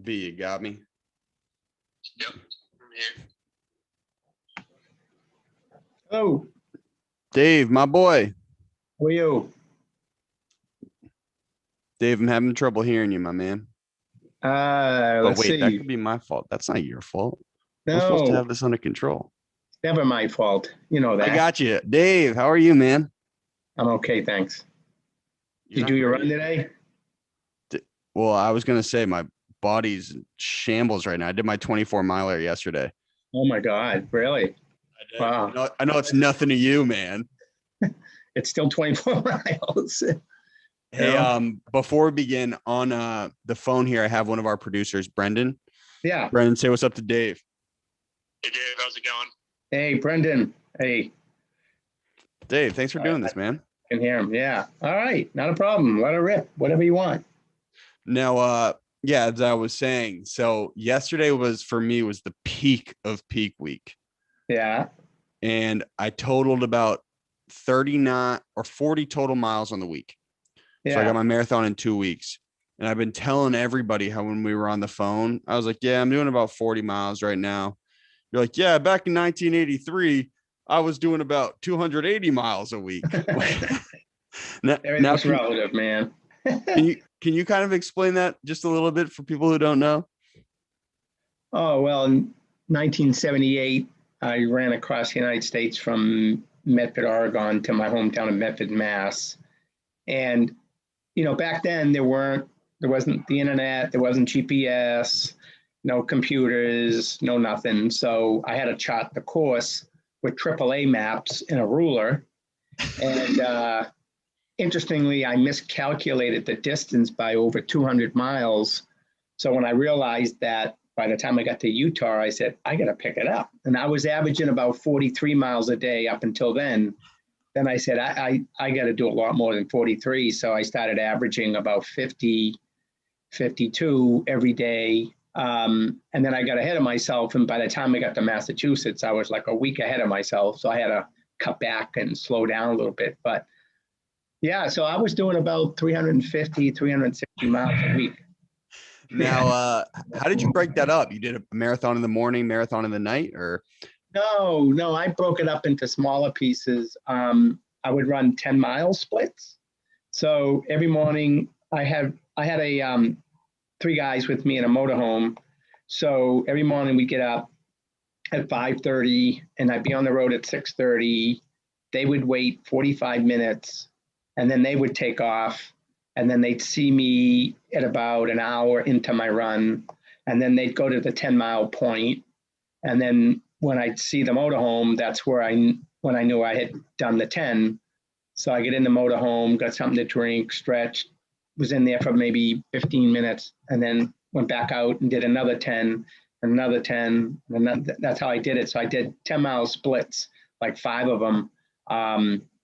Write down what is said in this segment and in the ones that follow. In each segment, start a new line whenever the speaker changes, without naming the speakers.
B, you got me?
Yep, I'm here.
Hello,
Dave, my boy.
how are you?
Dave, I'm having trouble hearing you, my man. Oh,
Let's
wait, that
see.
could be my fault. That's not your fault. I'm supposed to
No,
have this under control.
never my fault. You know
I
that.
got you. Dave, how are you, man?
I'm okay, thanks.
You're
Did you
not
do your
great.
run today?
Well, I was going to say my body's in shambles right now. I did my 24 miler yesterday.
Oh my God, really? Wow.
I know it's nothing to you, man.
It's still 24 miles.
Hey,
Yeah.
before we begin on the phone here, I have one of our producers, Brendan.
Yeah.
Brendan, say what's up to Dave.
Hey, Dave, how's it going?
Hey, Brendan. Hey,
Dave, thanks for doing this, man.
I can hear him. Yeah. All right. Not a problem. Let her rip. Whatever you want.
Now, yeah, as I was saying, so yesterday was the peak of peak week.
Yeah.
And I totaled about 39 or 40 total miles on the week.
Yeah.
So I got my marathon in 2 weeks. And I've been telling everybody how when we were on the phone, I was like, yeah, I'm doing about 40 miles right now. You're like, yeah, back in 1983, I was doing about 280 miles a week.
Everything's relative, man.
Can you kind of explain that just a little bit for people who don't know?
Oh, well, in 1978, I ran across the United States from Medford, Oregon to my hometown of Medford, Mass. And, you know, back then there wasn't the internet, there wasn't GPS, no computers, no nothing. So I had to chart the course with AAA maps and a ruler. And interestingly, I miscalculated the distance by over 200 miles. So when I realized that by the time I got to Utah, I said, I got to pick it up. And I was averaging about 43 miles a day up until then. Then I said, I got to do a lot more than 43. So I started averaging about 50, 52 every day. And then I got ahead of myself. And by the time I got to Massachusetts, I was like a week ahead of myself. So I had to cut back and slow down a little bit. But yeah, so I was doing about 350, 360 miles a week.
Now, how did you break that up? You did a marathon in the morning, marathon in the night, or?
No, I broke it up into smaller pieces. I would run 10-mile splits. So every morning I had a 3 guys with me in a motorhome. So every morning we get up at 5:30 and I'd be on the road at 6:30. They would wait 45 minutes and then they would take off. And then they'd see me at about an hour into my run. And then they'd go to the 10-mile point. And then when I'd see the motorhome, that's when I knew I had done the 10. So I get in the motorhome, got something to drink, stretched, was in there for maybe 15 minutes, and then went back out and did another 10, another 10. And that's how I did it. So I did 10-mile splits, like 5 of them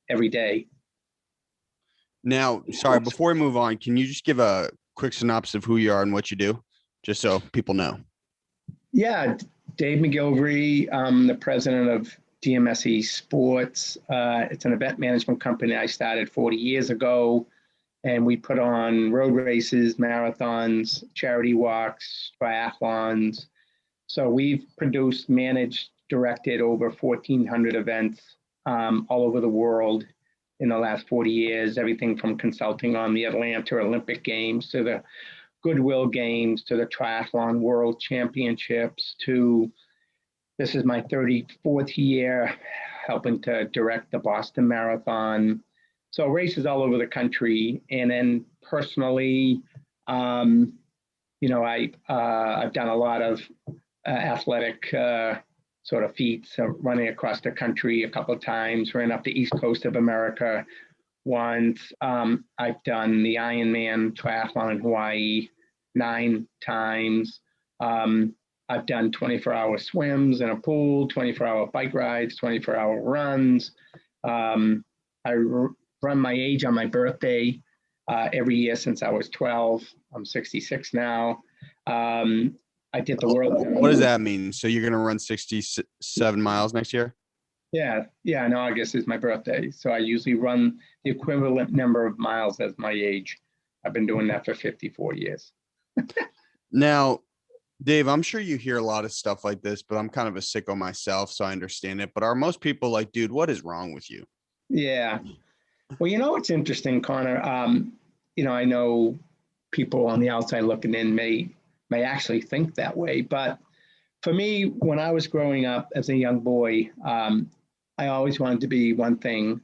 every day.
Now, sorry, before we move on, can you just give a quick synopsis of who you are and what you do, just so people know?
Yeah, Dave McGillivray. I'm the president of DMSE Sports. It's an event management company I started 40 years ago, and we put on road races, marathons, charity walks, triathlons. So we've produced, managed, directed over 1,400 events all over the world in the last 40 years, everything from consulting on the Atlanta Olympic Games to the Goodwill Games to the Triathlon World Championships to, this is my 34th year helping to direct the Boston Marathon. So races all over the country. And then personally, you know, I've done a lot of athletic sort of feats, running across the country a couple of times, ran up the East Coast of America once. I've done the Ironman triathlon in Hawaii 9 times. I've done 24-hour swims in a pool, 24-hour bike rides, 24-hour runs. I run my age on my birthday every year since I was 12. I'm 66 now. I did the world.
What does that mean? So you're going to run 67 miles next year?
Yeah. In August is my birthday. So I usually run the equivalent number of miles as my age. I've been doing that for 54 years.
Now, Dave, I'm sure you hear a lot of stuff like this, but I'm kind of a sicko myself, so I understand it. But are most people like, dude, what is wrong with you?
Yeah. Well, it's interesting, Connor. I know people on the outside looking in may actually think that way, but for me, when I was growing up as a young boy, I always wanted to be one thing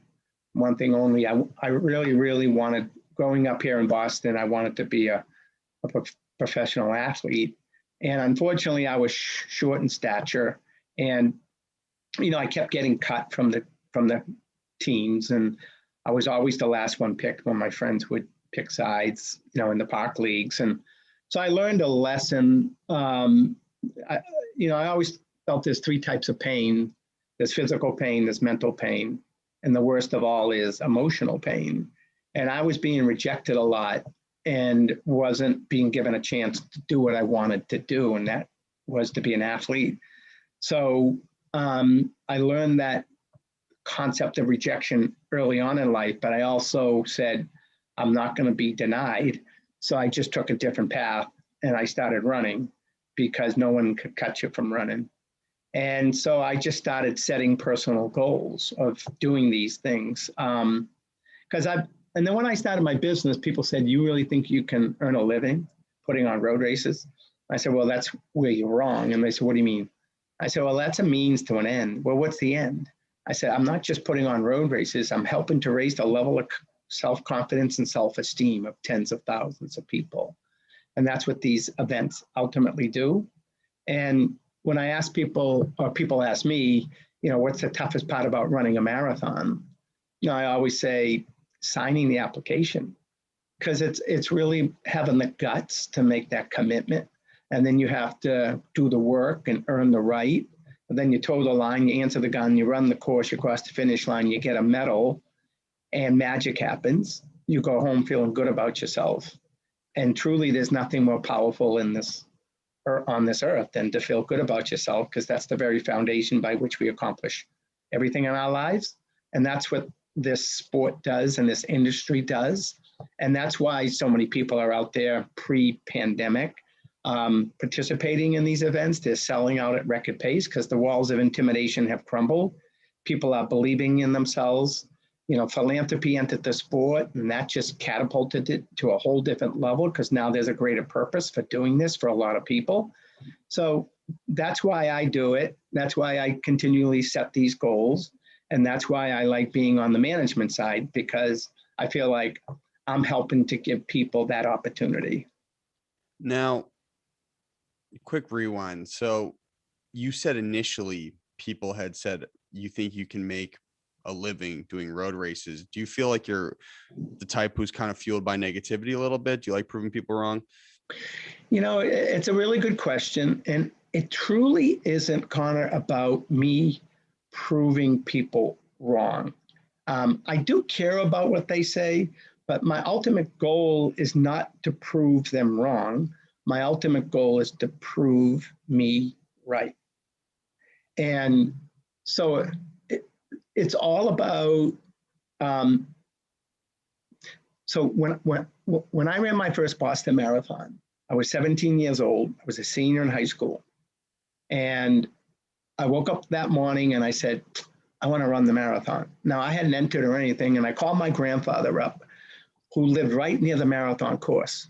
only. I really, really wanted, growing up here in Boston, I wanted to be a professional athlete. And unfortunately, I was short in stature, and I kept getting cut from the teams, and I was always the last one picked when my friends would pick sides, in the park leagues. And so I learned a lesson. I always felt there's three types of pain. There's physical pain, there's mental pain, and the worst of all is emotional pain. And I was being rejected a lot and wasn't being given a chance to do what I wanted to do, and that was to be an athlete. So I learned that concept of rejection early on in life, but I also said, I'm not going to be denied. So I just took a different path and I started running because no one could cut you from running. And so I just started setting personal goals of doing these things. And then when I started my business, people said, you really think you can earn a living putting on road races? I said, well, that's where you're wrong. And they said, what do you mean? I said, well, that's a means to an end. Well, what's the end? I said, I'm not just putting on road races. I'm helping to raise the level of self-confidence and self-esteem of tens of thousands of people. And that's what these events ultimately do. And when I ask people, or people ask me, what's the toughest part about running a marathon? I always say signing the application, because it's really having the guts to make that commitment. And then you have to do the work and earn the right. And then you toe the line, you answer the gun, you run the course, you cross the finish line, you get a medal, and magic happens. You go home feeling good about yourself. And truly, there's nothing more powerful in this or on this earth than to feel good about yourself, because that's the very foundation by which we accomplish everything in our lives. And that's what this sport does and this industry does. And that's why so many people are out there pre-pandemic participating in these events. They're selling out at record pace because the walls of intimidation have crumbled. People are believing in themselves. Philanthropy entered the sport, and that just catapulted it to a whole different level, because now there's a greater purpose for doing this for a lot of people. So that's why I do it. That's why I continually set these goals. And that's why I like being on the management side, because I feel like I'm helping to give people that opportunity.
Now, quick rewind. So you said initially people had said, you think you can make a living doing road races. Do you feel like you're the type who's kind of fueled by negativity a little bit? Do you like proving people wrong?
It's a really good question. And it truly isn't, Connor, about me proving people wrong. I do care about what they say, but my ultimate goal is not to prove them wrong. My ultimate goal is to prove me right. And so it's all about, so when I ran my first Boston Marathon, I was 17 years old. I was a senior in high school. And I woke up that morning and I said, I want to run the marathon. Now, I hadn't entered or anything, and I called my grandfather up, who lived right near the marathon course.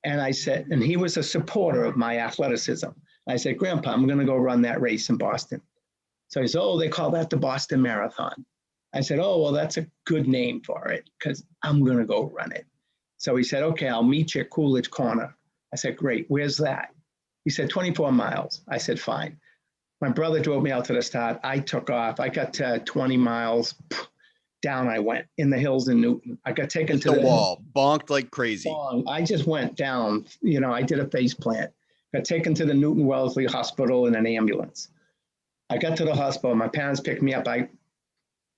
And I said, and he was a supporter of my athleticism. I said, Grandpa, I'm going to go run that race in Boston. So he said, oh, they call that the Boston Marathon. I said, oh, well, that's a good name for it, because I'm going to go run it. So he said, okay, I'll meet you at Coolidge Corner. I said, great, where's that? He said, 24 miles. I said, fine. My brother drove me out to the start. I took off. I got to 20 miles. Down I went in the hills in Newton. I got taken to
the wall, bonked like crazy.
I just went down. I did a face plant. Got taken to the Newton Wellesley Hospital in an ambulance. I got to the hospital. My parents picked me up. I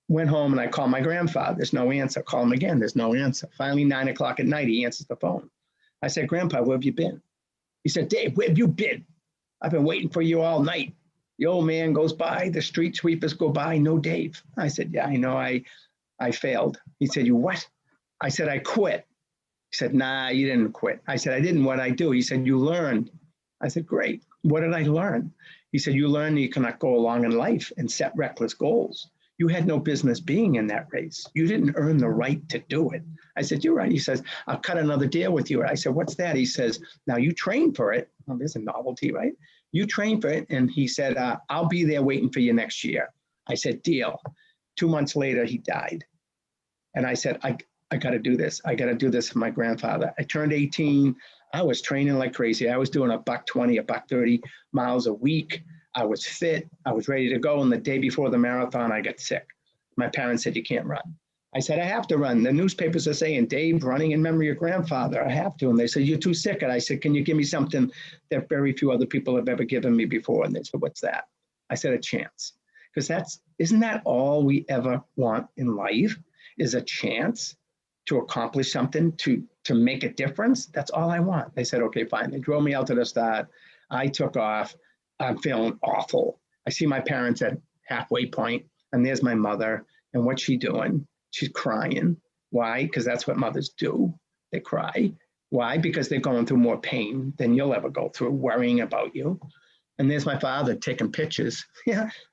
went home and I called my grandfather. There's no answer. Call him again. There's no answer. Finally, 9 o'clock at night, he answers the phone. I said, Grandpa, where have you been? He said, Dave, where have you been? I've been waiting for you all night. The old man goes by, the street sweepers go by, no Dave. I said, yeah, I know, I failed. He said, you what? I said, I quit. He said, nah, you didn't quit. I said, I didn't. What I do? He said, you learned. I said, great. What did I learn? He said, you learned you cannot go along in life and set reckless goals. You had no business being in that race. You didn't earn the right to do it. I said, you're right. He says, I'll cut another deal with you. I said, what's that? He says, now you train for it. Well, there's a novelty, right? You train for it. And he said, I'll be there waiting for you next year. I said, deal. 2 months later, he died. And I said, I got to do this. I got to do this for my grandfather. I turned 18. I was training like crazy. I was doing $120, $130 miles a week. I was fit. I was ready to go. And the day before the marathon, I got sick. My parents said, you can't run. I said, I have to run. The newspapers are saying, Dave, running in memory of grandfather. I have to. And they said, you're too sick. And I said, can you give me something that very few other people have ever given me before? And they said, what's that? I said, a chance. Because isn't that all we ever want in life, is a chance to accomplish something, to make a difference? That's all I want. They said, okay, fine. They drove me out to the start. I took off. I'm feeling awful. I see my parents at halfway point, and there's my mother. And what's she doing? She's crying. Why? Because that's what mothers do. They cry. Why? Because they're going through more pain than you'll ever go through, worrying about you. And there's my father taking pictures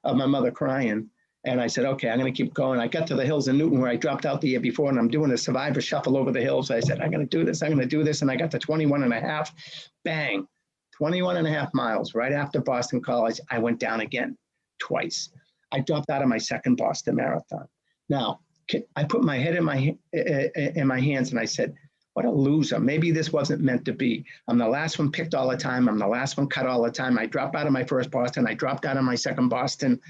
of my mother crying. And I said, okay, I'm going to keep going. I got to the hills in Newton where I dropped out the year before, and I'm doing a survivor shuffle over the hills. I said, I'm going to do this. I'm going to do this. And I got to 21 and a half. Bang. 21 and a half miles. Right after Boston College, I went down again twice. I dropped out of my second Boston Marathon. Now, I put my head in my hands and I said, what a loser. Maybe this wasn't meant to be. I'm the last one picked all the time. I'm the last one cut all the time. I dropped out of my first Boston. I dropped out of my second Boston.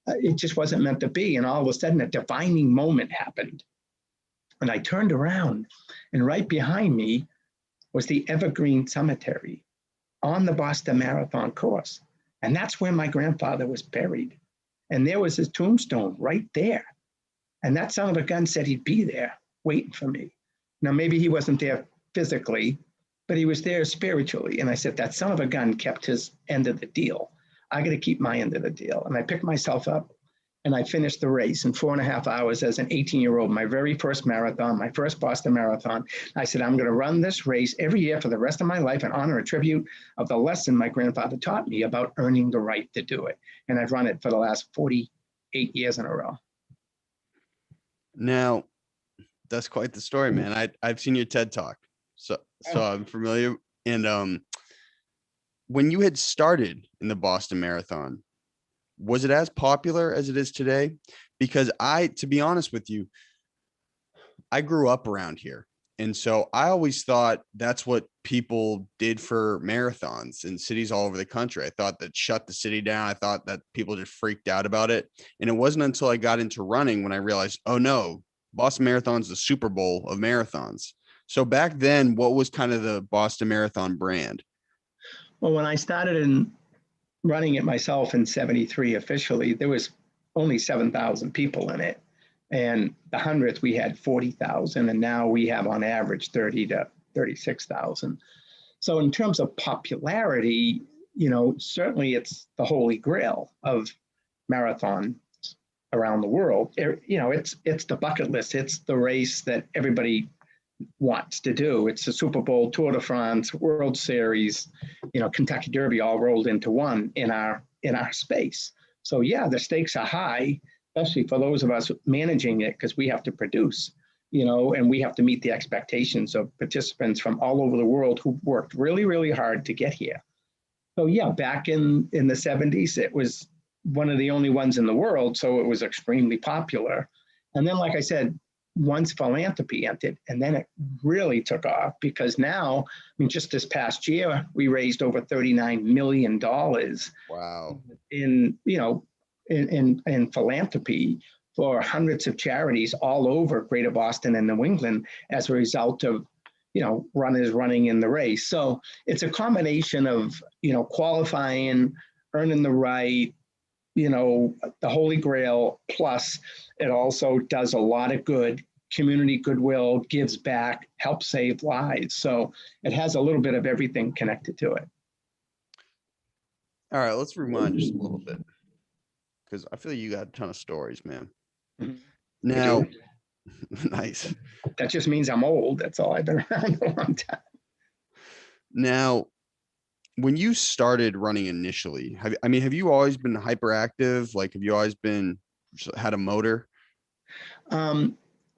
It just wasn't meant to be. And all of a sudden, a defining moment happened. And I turned around, and right behind me was the Evergreen Cemetery on the Boston Marathon course. And that's where my grandfather was buried. And there was his tombstone right there. And that son of a gun said he'd be there waiting for me. Now, maybe he wasn't there physically, but he was there spiritually. And I said, that son of a gun kept his end of the deal. I got to keep my end of the deal. And I picked myself up and I finished the race in 4.5 hours as an 18-year-old, my very first marathon, my first Boston Marathon. I said, I'm going to run this race every year for the rest of my life in honor and tribute of the lesson my grandfather taught me about earning the right to do it. And I've run it for the last 48 years in a row.
Now, that's quite the story, man. I've seen your TED Talk, so I'm familiar. And when you had started in the Boston Marathon, was it as popular as it is today? Because to be honest with you, I grew up around here. And so I always thought that's what people did for marathons in cities all over the country. I thought that shut the city down. I thought that people just freaked out about it. And it wasn't until I got into running when I realized, oh no, Boston Marathon's the Super Bowl of marathons. So back then, what was kind of the Boston Marathon brand?
Well, when I started in running it myself in 73 officially, there was only 7,000 people in it. And the hundredth, we had 40,000. And now we have on average 30 to 36,000. So in terms of popularity, certainly it's the holy grail of marathon around the world. It's the bucket list. It's the race that everybody wants to do. It's the Super Bowl, Tour de France, World Series, Kentucky Derby, all rolled into one in our space. So yeah, the stakes are high, especially for those of us managing it, because we have to produce, and we have to meet the expectations of participants from all over the world who worked really, really hard to get here. So yeah, back in the 70s, it was one of the only ones in the world, so it was extremely popular. And then, like I said, once philanthropy entered, and then it really took off, because now, just this past year, we raised over $39 million.
Wow. In
philanthropy for hundreds of charities all over Greater Boston and New England as a result of, runners running in the race. So it's a combination of, qualifying, earning the right, the Holy Grail, plus it also does a lot of good, community goodwill, gives back, helps save lives. So it has a little bit of everything connected to it.
All right, let's rewind just a little bit, because I feel you got a ton of stories, man.
Mm-hmm.
Now, Nice.
That just means I'm old. That's all. I've been around a long time.
Now, when you started running initially, have you always been hyperactive? Like, have you always had a motor?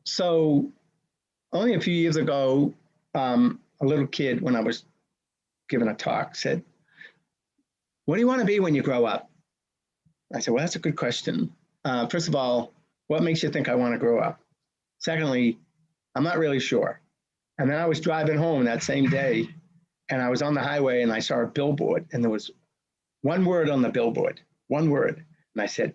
So only a few years ago, a little kid, when I was giving a talk, said, "What do you want to be when you grow up?" I said, "Well, that's a good question. First of all, what makes you think I want to grow up? Secondly, I'm not really sure." And then I was driving home that same day, and I was on the highway, and I saw a billboard, and there was one word on the billboard, one word. And I said,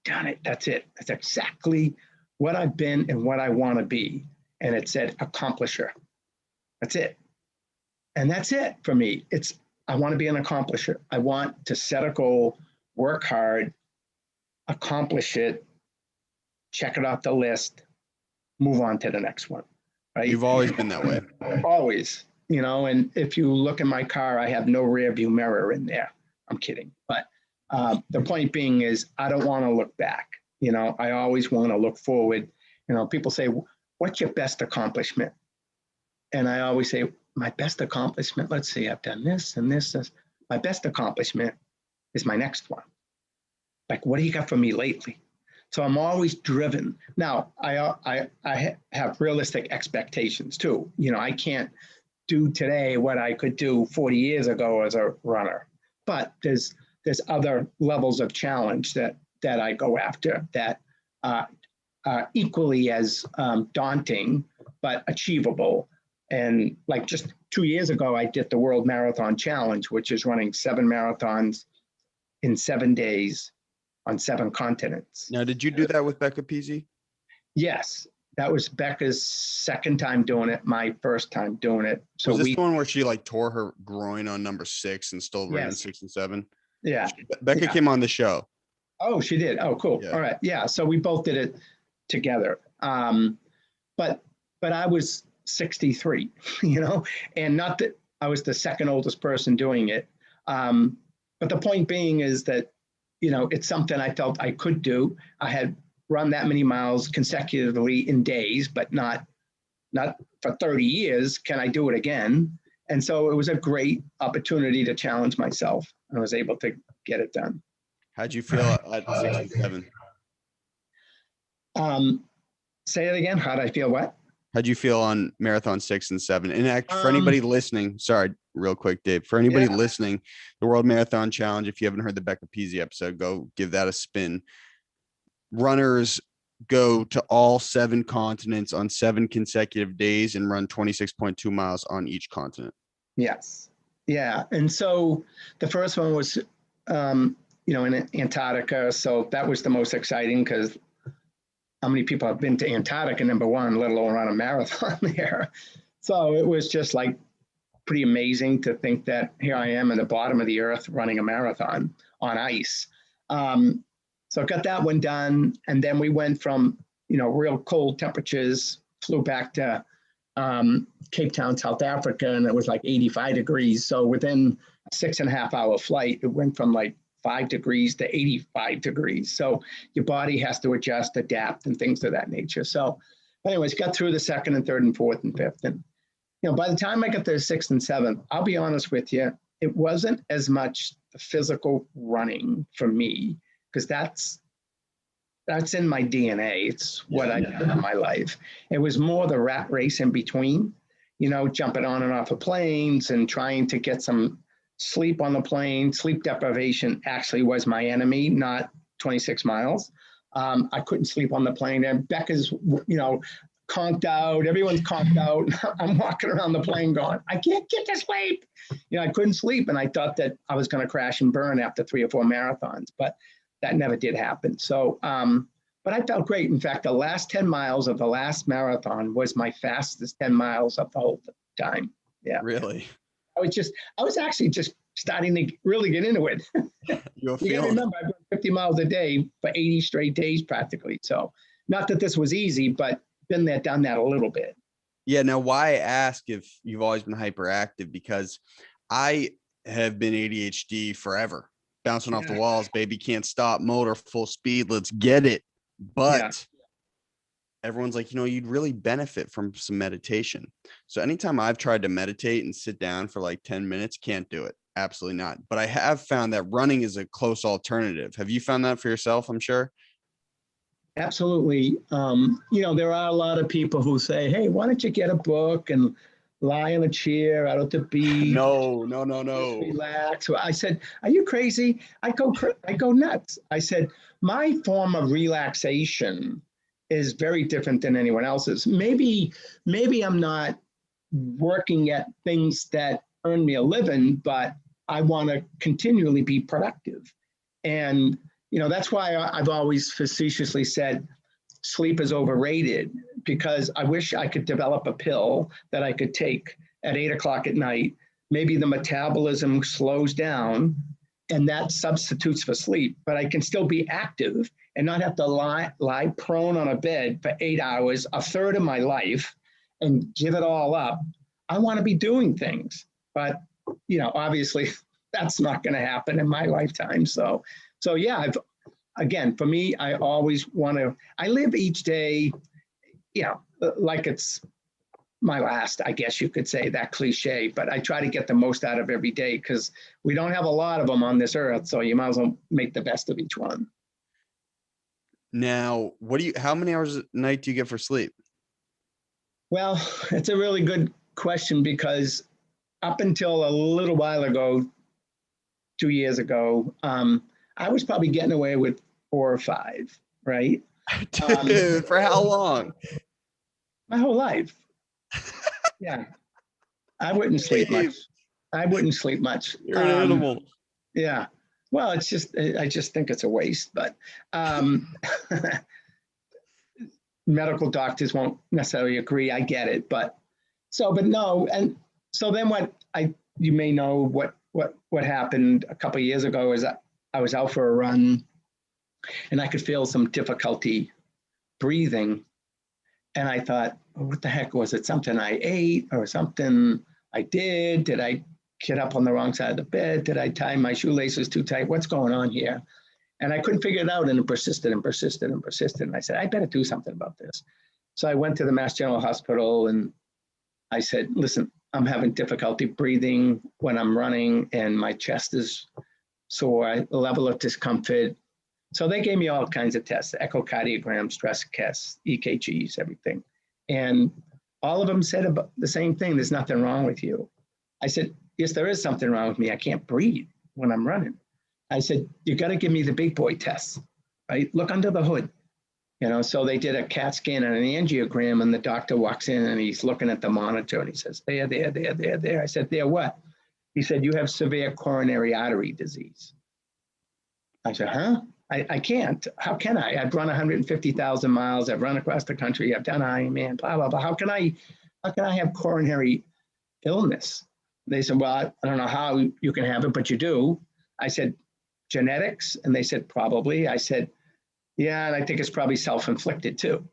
"Darn it, that's it. That's exactly what I've been and what I want to be." And it said accomplisher. That's it. And that's it for me. I want to be an accomplisher. I want to set a goal, work hard, accomplish it, check it off the list, move on to the next one. Right?
You've always been that way.
Always, and if you look in my car, I have no rear view mirror in there. I'm kidding. But the point being is I don't want to look back. I always want to look forward. People say, "What's your best accomplishment?" And I always say, my best accomplishment, let's see, I've done this and this. My best accomplishment is my next one. Like, what do you got for me lately? So I'm always driven. Now, I have realistic expectations too. I can't do today what I could do 40 years ago as a runner. But there's other levels of challenge that I go after that are equally as daunting, but achievable. And like just 2 years ago, I did the World Marathon Challenge, which is running 7 marathons in 7 days on 7 continents.
Now, did you do that with Becca Peasy?
Yes, that was Becca's second time doing it, my first time doing it. So
was this the one where she like tore her groin on number 6 and still ran 6 and 7?
Yeah.
Becca came on the show.
Oh, she did. Oh, cool. Yeah. All right. Yeah. So we both did it together. But I was 63, and not that I was the second oldest person doing it. But the point being is that, it's something I felt I could do. I had run that many miles consecutively in days, but not for 30 years. Can I do it again? And so it was a great opportunity to challenge myself. I was able to get it done.
How'd you feel at 6 and 7?
Say it again. How'd I feel? What?
How'd you feel on marathon 6 and 7? And for anybody listening, sorry, real quick, Dave, for anybody listening, the World Marathon Challenge, if you haven't heard the Becca Peasy episode, go give that a spin. Runners go to all 7 continents on 7 consecutive days and run 26.2 miles on each continent.
Yes. Yeah. And so the first one was, in Antarctica. So that was the most exciting because how many people have been to Antarctica, number one, let alone run a marathon there. So it was just like pretty amazing to think that here I am at the bottom of the earth running a marathon on ice. So I got that one done. And then we went from, real cold temperatures, flew back to Cape Town, South Africa, and it was like 85 degrees. So within a 6.5 hour flight, it went from like 5 degrees to 85 degrees. So your body has to adjust, adapt, and things of that nature. So anyways, got through the 2nd and 3rd and 4th and 5th. And, by the time I got to the 6th and 7th, I'll be honest with you, it wasn't as much the physical running for me, because that's in my DNA. It's what I did in my life. It was more the rat race in between, jumping on and off of planes and trying to get some sleep on the plane. Sleep deprivation actually was my enemy, not 26 miles. I couldn't sleep on the plane. And Becca's, conked out. Everyone's conked out. I'm walking around the plane going, I can't get to sleep. I couldn't sleep. And I thought that I was going to crash and burn after 3 or 4 marathons, but that never did happen. So, but I felt great. In fact, the last 10 miles of the last marathon was my fastest 10 miles of the whole time. Yeah.
Really?
I was actually just starting to really get into it. You got to remember, I run 50 miles a day for 80 straight days practically. So not that this was easy, but been there, done that a little bit.
Yeah. Now, why ask if you've always been hyperactive? Because I have been ADHD forever, bouncing off the walls, baby, can't stop, motor, full speed, let's get it. But everyone's like, you'd really benefit from some meditation. So anytime I've tried to meditate and sit down for like 10 minutes, can't do it. Absolutely not. But I have found that running is a close alternative. Have you found that for yourself? I'm sure.
Absolutely. There are a lot of people who say, hey, why don't you get a book and lie in a chair out at the beach?
No.
Just relax. I said, are you crazy? I go nuts. I said, my form of relaxation is very different than anyone else's. Maybe I'm not working at things that earn me a living, but I want to continually be productive. And, that's why I've always facetiously said sleep is overrated, because I wish I could develop a pill that I could take at 8 o'clock at night. Maybe the metabolism slows down and that substitutes for sleep, but I can still be active and not have to lie prone on a bed for 8 hours, a third of my life, and give it all up. I want to be doing things, but obviously that's not going to happen in my lifetime. So yeah, for me, I always I live each day, like it's my last, I guess you could say, that cliche, but I try to get the most out of every day, because we don't have a lot of them on this earth. So you might as well make the best of each one.
Now, how many hours a night do you get for sleep?
Well, it's a really good question, because up until a little while ago, 2 years ago, I was probably getting away with 4 or 5, right?
Dude, for how long?
My whole life. Yeah. I wouldn't sleep much.
You're an animal.
Yeah. Well, I just think it's a waste, but medical doctors won't necessarily agree. I get it, but no. And so then you may know what happened a couple of years ago is that I was out for a run and I could feel some difficulty breathing. And I thought, what the heck, was it something I ate or something I did? Did I get up on the wrong side of the bed? Did I tie my shoelaces too tight? What's going on here? And I couldn't figure it out, and it persisted and persisted and persisted. And I said, I better do something about this. So I went to the Mass General Hospital and I said, listen, I'm having difficulty breathing when I'm running and my chest is sore, a level of discomfort. So they gave me all kinds of tests, echocardiogram, stress tests, EKGs, everything. And all of them said about the same thing. There's nothing wrong with you. I said, yes, there is something wrong with me. I can't breathe when I'm running. I said, you got to give me the big boy tests, right? Look under the hood. So they did a CAT scan and an angiogram, and the doctor walks in and he's looking at the monitor and he says, there. I said, there what? He said, you have severe coronary artery disease. I said, huh? I can't. How can I? I've run 150,000 miles. I've run across the country. I've done Ironman, blah, blah, blah. How can I have coronary illness? They said, well, I don't know how you can have it, but you do. I said, genetics? And they said, probably. I said, yeah, and I think it's probably self-inflicted too.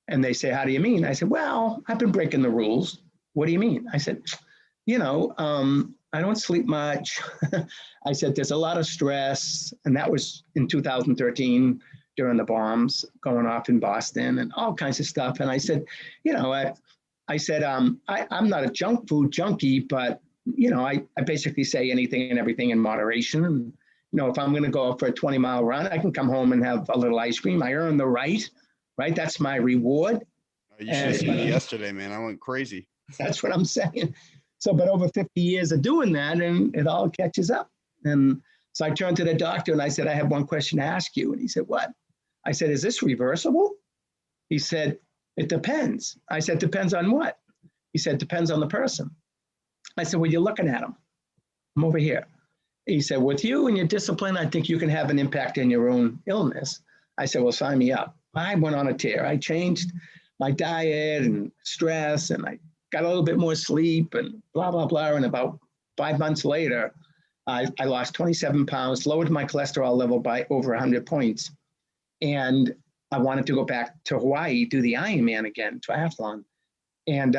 And they say, how do you mean? I said, well, I've been breaking the rules. What do you mean? I said, I don't sleep much. I said, there's a lot of stress. And that was in 2013 during the bombs going off in Boston and all kinds of stuff. And I said, I'm not a junk food junkie, but, I basically say anything and everything in moderation. And, if I'm going to go for a 20-mile run, I can come home and have a little ice cream. I earn the right? That's my reward.
You should have seen me yesterday, man. I went crazy.
That's what I'm saying. So, but over 50 years of doing that, and it all catches up. And so I turned to the doctor and I said, I have one question to ask you. And he said, what? I said, is this reversible? He said, it depends. I said, depends on what? He said, depends on the person. I said, well, you're looking at him. I'm over here. He said, with you and your discipline, I think you can have an impact in your own illness. I said, well, sign me up. I went on a tear. I changed my diet and stress, and I got a little bit more sleep and blah, blah, blah. And about 5 months later, I lost 27 pounds, lowered my cholesterol level by over 100 points. And I wanted to go back to Hawaii, do the Ironman again, triathlon. And,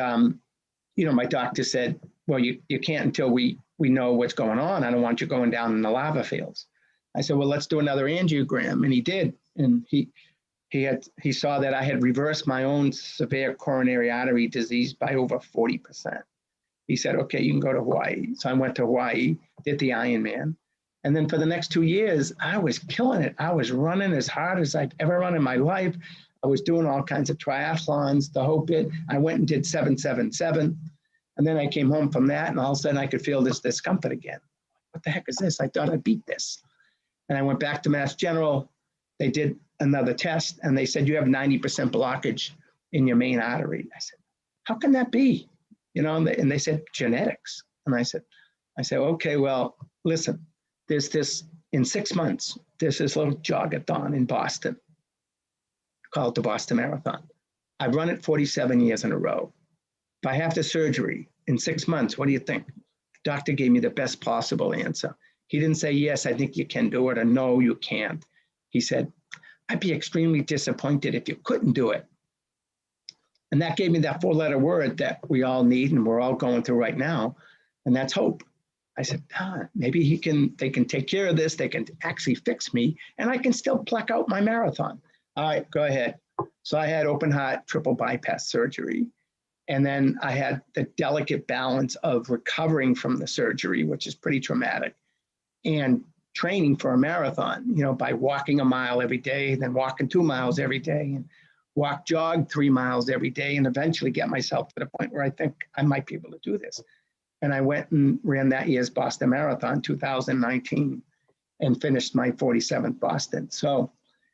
my doctor said, well, you can't until we know what's going on. I don't want you going down in the lava fields. I said, well, let's do another angiogram. And he did. And He saw that I had reversed my own severe coronary artery disease by over 40%. He said, okay, you can go to Hawaii. So I went to Hawaii, did the Ironman. And then for the next 2 years, I was killing it. I was running as hard as I've ever run in my life. I was doing all kinds of triathlons, the whole bit. I went and did 777. And then I came home from that, and all of a sudden I could feel this discomfort again. What the heck is this? I thought I beat this. And I went back to Mass General. They did another test, and they said, you have 90% blockage in your main artery. I said, how can that be? You know, and they said, genetics. And I said, okay, well, listen, there's this, in 6 months, there's this little jogathon in Boston called the Boston Marathon. I've run it 47 years in a row. If I have the surgery in 6 months, what do you think? The doctor gave me the best possible answer. He didn't say, yes, I think you can do it, or no, you can't. He said, I'd be extremely disappointed if you couldn't do it. And that gave me that 4-letter word that we all need and we're all going through right now, and that's hope. I said, maybe they can take care of this, they can actually fix me, and I can still pluck out my marathon. All right, go ahead. So I had open heart triple bypass surgery. And then I had the delicate balance of recovering from the surgery, which is pretty traumatic, and training for a marathon, you know, by walking a mile every day, then walking 2 miles every day, and jog 3 miles every day, and eventually get myself to the point where I think I might be able to do this. And I went and ran that year's Boston Marathon, 2019, and finished my 47th Boston. So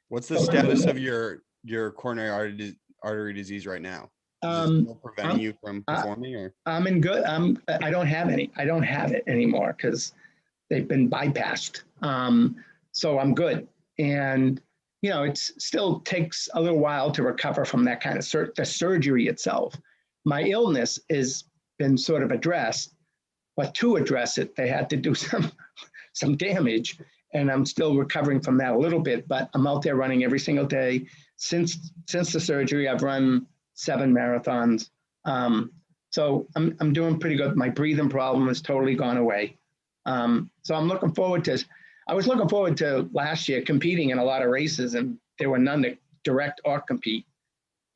what's the status of your coronary artery disease right now? Is it still preventing you from performing, or?
I'm in good. I don't have any. I don't have it anymore because they've been bypassed. So I'm good. And you know, it still takes a little while to recover from that kind of the surgery itself. My illness has been sort of addressed, but to address it, they had to do some damage, and I'm still recovering from that a little bit. But I'm out there running every single day. Since the surgery, I've run 7 marathons. So I'm doing pretty good. My breathing problem has totally gone away. So I was looking forward to last year competing in a lot of races, and there were none to direct or compete.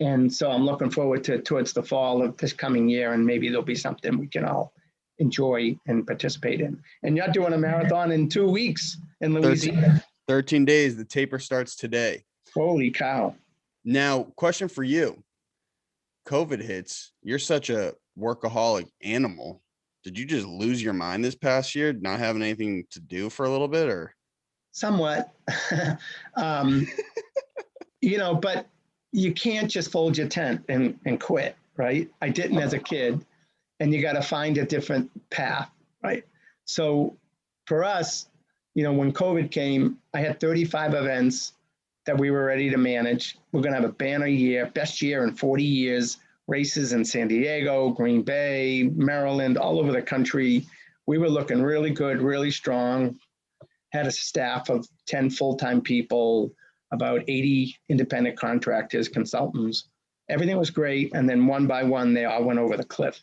And so I'm looking forward towards the fall of this coming year, and maybe there'll be something we can all enjoy and participate in. And you're doing a marathon in 2 weeks in Louisiana.
13 days. The taper starts today.
Holy cow.
Now, question for you. COVID hits. You're such a workaholic animal. Did you just lose your mind this past year, not having anything to do for a little bit, or?
Somewhat. You know, but you can't just fold your tent and quit, right? I didn't as a kid, and you got to find a different path, right? So for us, you know, when COVID came, I had 35 events that we were ready to manage. We're going to have a banner year, best year in 40 years, races in San Diego, Green Bay, Maryland, all over the country. We were looking really good, really strong, had a staff of 10 full-time people, about 80 independent contractors, consultants. Everything was great. And then one by one, they all went over the cliff.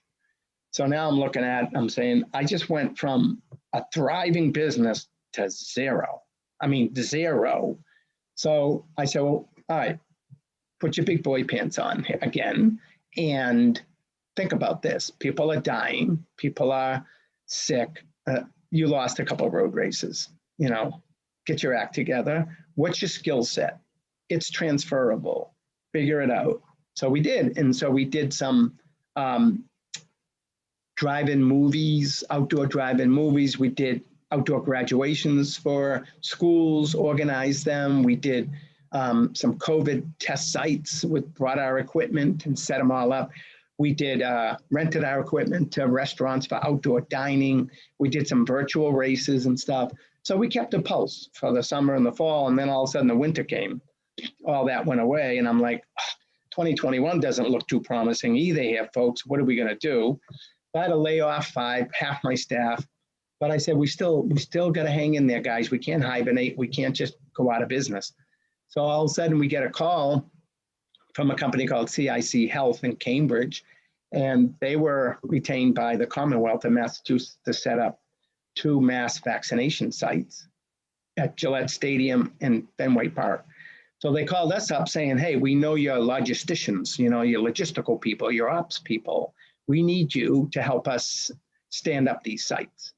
So now I'm saying, I just went from a thriving business to zero. I mean, zero. So I said, well, all right, put your big boy pants on again and think about this. People are dying. People are sick. You lost a couple of road races, you know, get your act together. What's your skill set? It's transferable. Figure it out. So we did. And so we did some drive-in movies, outdoor drive-in movies. We did outdoor graduations for schools, organized them. We did some COVID test sites, brought our equipment and set them all up. We did rented our equipment to restaurants for outdoor dining. We did some virtual races and stuff. So we kept a pulse for the summer and the fall, and then all of a sudden the winter came. All that went away, and I'm like, 2021 doesn't look too promising either here, folks. What are we going to do? I had to lay off half my staff. But I said, we still got to hang in there, guys. We can't hibernate. We can't just go out of business. So all of a sudden we get a call from a company called CIC Health in Cambridge, and they were retained by the Commonwealth of Massachusetts to set up 2 mass vaccination sites at Gillette Stadium and Fenway Park. So they called us up saying, hey, we know you're logisticians, you know, you're logistical people, you're ops people. We need you to help us stand up these sites.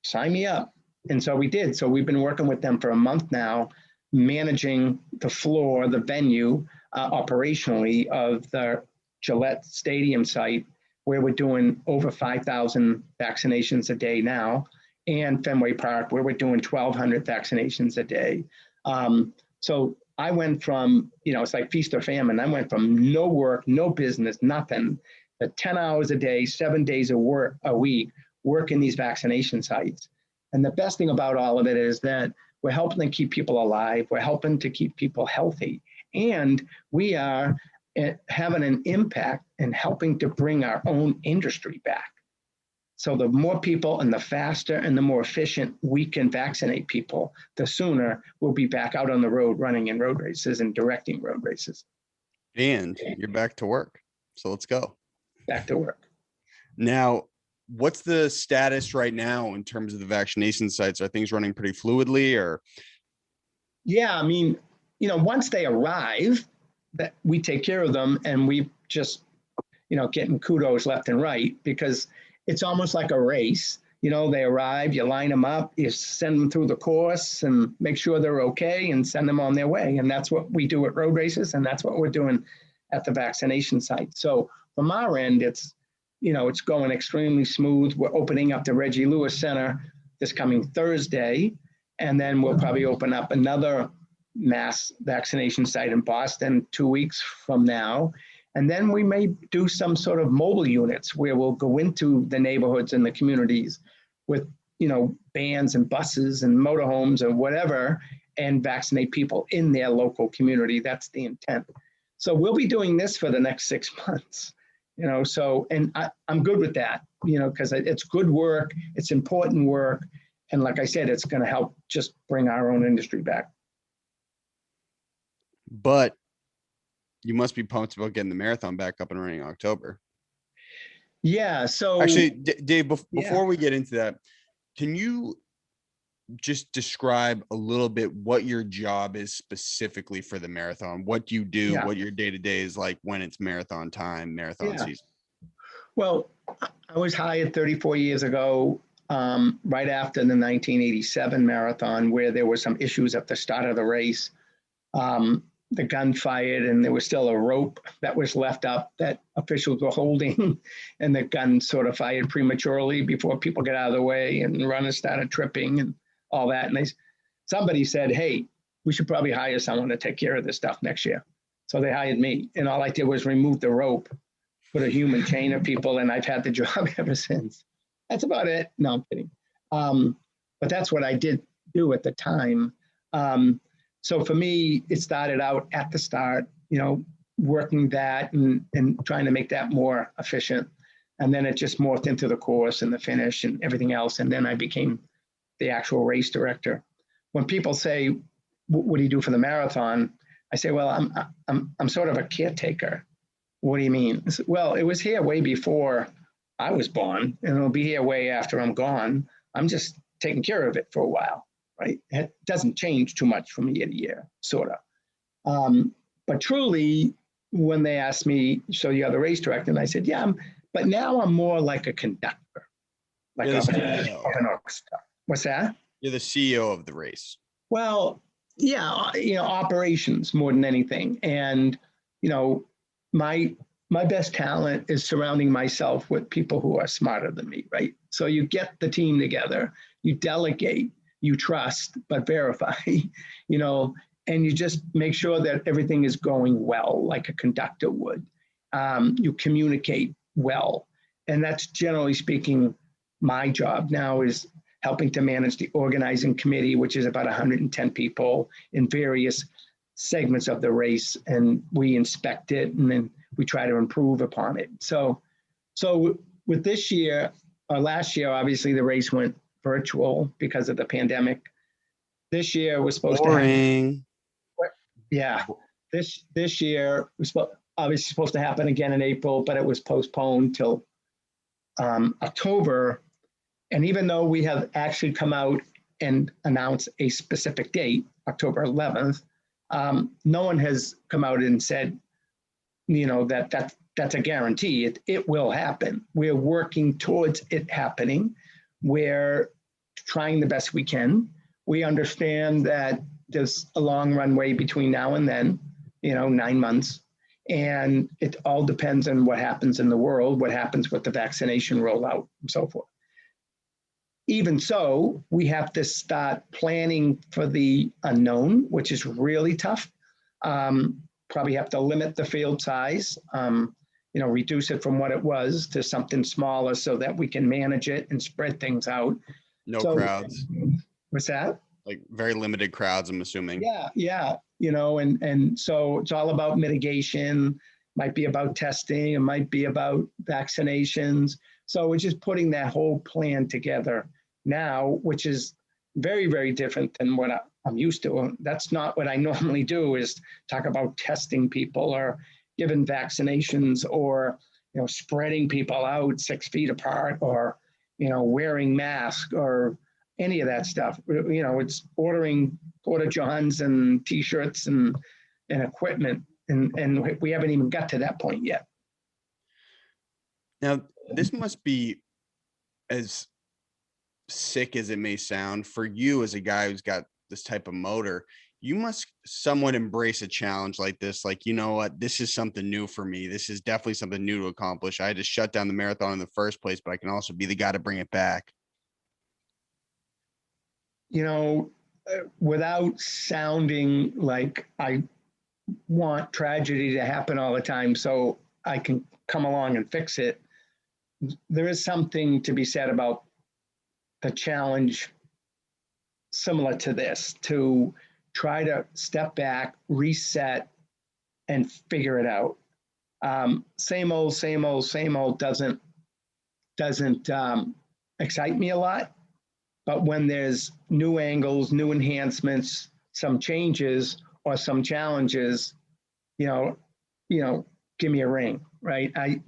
Sign me up. And so we did. So we've been working with them for a month now, managing the floor, the venue operationally of the Gillette Stadium site, where we're doing over 5,000 vaccinations a day now, and Fenway Park, where we're doing 1,200 vaccinations a day. So I went from, you know, it's like feast or famine. I went from no work, no business, nothing, to 10 hours a day, 7 days of work a week, working these vaccination sites. And the best thing about all of it is that we're helping to keep people alive. We're helping to keep people healthy. And we are having an impact in helping to bring our own industry back. So the more people and the faster and the more efficient we can vaccinate people, the sooner we'll be back out on the road running in road races and directing road races.
And you're back to work. So let's go.
Back to work.
Now, what's the status right now in terms of the vaccination sites? Are things running pretty fluidly or?
Yeah, I mean, you know, once they arrive, that we take care of them, and we just, you know, getting kudos left and right, because it's almost like a race. You know, they arrive, you line them up, you send them through the course and make sure they're okay and send them on their way. And that's what we do at road races, and that's what we're doing at the vaccination site. So from our end, it's, you know, it's going extremely smooth. We're opening up the Reggie Lewis Center this coming Thursday, and then we'll probably open up another mass vaccination site in Boston 2 weeks from now. And then we may do some sort of mobile units where we'll go into the neighborhoods and the communities with, you know, vans and buses and motorhomes or whatever, and vaccinate people in their local community. That's the intent. So we'll be doing this for the next 6 months, you know, so, and I'm good with that, you know, because it's good work, it's important work. And like I said, it's going to help just bring our own industry back.
But you must be pumped about getting the marathon back up and running in October.
Yeah. So
actually, Dave, before we get into that, can you just describe a little bit what your job is specifically for the marathon? What do you do?
Yeah.
What your day-to-day is like when it's marathon time, marathon season?
Well, I was hired 34 years ago, right after the 1987 marathon, where there were some issues at the start of the race. The gun fired, and there was still a rope that was left up that officials were holding, and the gun sort of fired prematurely before people get out of the way, and runners started tripping and all that. And somebody said, hey, we should probably hire someone to take care of this stuff next year. So they hired me, and all I did was remove the rope, put a human chain of people, and I've had the job ever since. That's about it. No, I'm kidding. But that's what I did do at the time. So for me, it started out at the start, you know, working that and trying to make that more efficient. And then it just morphed into the course and the finish and everything else. And then I became the actual race director. When people say, what do you do for the marathon? I say, well, I'm sort of a caretaker. What do you mean? I said, well, it was here way before I was born, and it'll be here way after I'm gone. I'm just taking care of it for a while. Right? It doesn't change too much from year to year, sort of. But truly, when they asked me, so you're the race director, and I said, yeah, but now I'm more like a conductor, like of an orchestra. What's that?
You're the CEO of the race.
Well, yeah, you know, operations more than anything. And, you know, my best talent is surrounding myself with people who are smarter than me, right? So you get the team together, you delegate, you trust, but verify, you know, and you just make sure that everything is going well, like a conductor would. You communicate well. And that's generally speaking, my job now is helping to manage the organizing committee, which is about 110 people in various segments of the race. And we inspect it, and then we try to improve upon it. So with this year, or last year, obviously the race went virtual because of the pandemic. This year was supposed to happen. Yeah, this year was obviously supposed to happen again in April, but it was postponed till October. And even though we have actually come out and announced a specific date, October 11th, No one has come out and said, that's a guarantee. It will happen. We're working towards it happening. We're trying the best we can. We understand that there's a long runway between now and then, 9 months. And it all depends on what happens in the world, what happens with the vaccination rollout and so forth. Even so, we have to start planning for the unknown, which is really tough. Probably have to limit the field size, reduce it from what it was to something smaller so that we can manage it and spread things out.
No crowds.
What's that?
Like very limited crowds, I'm assuming.
Yeah. And so it's all about mitigation, might be about testing, it might be about vaccinations. So we're just putting that whole plan together now, which is very, very different than what I'm used to. That's not what I normally do, is talk about testing people or giving vaccinations or, spreading people out 6 feet apart or, wearing masks or any of that stuff. It's ordering Porta Johns and T-shirts and equipment. And we haven't even got to that point yet.
Now, this must be, as sick as it may sound, for you as a guy who's got this type of motor, you must somewhat embrace a challenge like this. Like, you know what, this is something new for me. This is definitely something new to accomplish. I had to shut down the marathon in the first place, but I can also be the guy to bring it back.
Without sounding like I want tragedy to happen all the time so I can come along and fix it, there is something to be said about the challenge similar to this, to try to step back, reset, and figure it out. Same old doesn't excite me a lot. But when there's new angles, new enhancements, some changes or some challenges, give me a ring, right?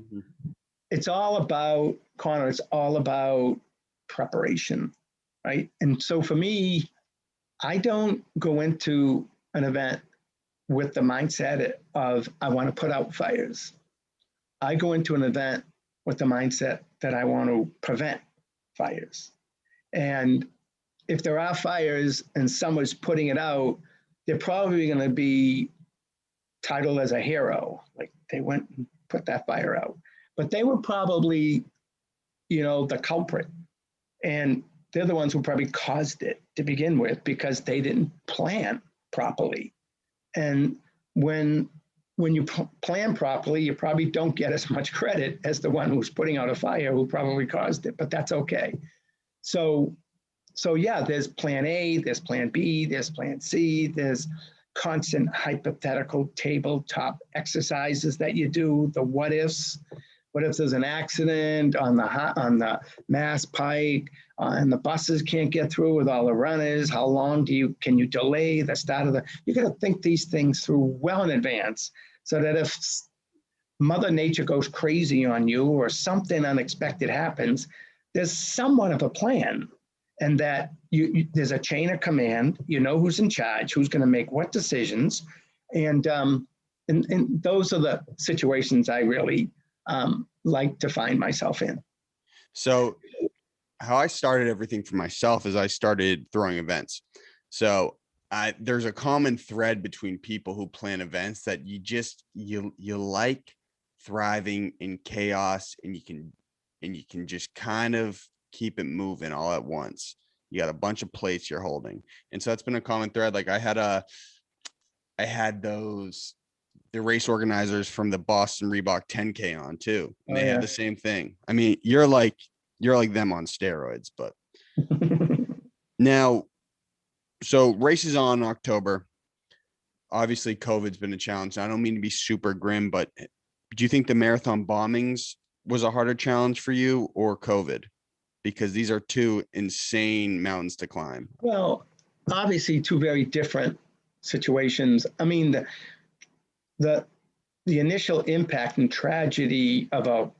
It's all about, Conor, it's all about preparation, right? And so for me, I don't go into an event with the mindset of, I want to put out fires. I go into an event with the mindset that I want to prevent fires. And if there are fires and someone's putting it out, they're probably going to be titled as a hero. Like, they went and put that fire out. But they were probably, the culprit. And they're the ones who probably caused it to begin with because they didn't plan properly. And when you plan properly, you probably don't get as much credit as the one who's putting out a fire who probably caused it, but that's okay. So yeah, there's plan A, there's plan B, there's plan C, there's constant hypothetical tabletop exercises that you do, the what ifs. What if there's an accident on the Mass Pike and the buses can't get through with all the runners? How long can you delay the start of you got to think these things through well in advance so that if Mother Nature goes crazy on you or something unexpected happens, there's somewhat of a plan, and that there's a chain of command. You know who's in charge, who's going to make what decisions, and those are the situations I really like to find myself in.
So, how I started everything for myself is I started throwing events. So, there's a common thread between people who plan events that you like thriving in chaos, and you can just kind of keep it moving all at once. You got a bunch of plates you're holding. And so that's been a common thread. Like I had the race organizers from the Boston Reebok 10K on too. And they had the same thing. I mean, you're like them on steroids, but now, so races on in October. Obviously COVID's been a challenge. I don't mean to be super grim, but do you think the marathon bombings was a harder challenge for you or COVID? Because these are two insane mountains to climb.
Well, obviously two very different situations. I mean, the initial impact and tragedy of a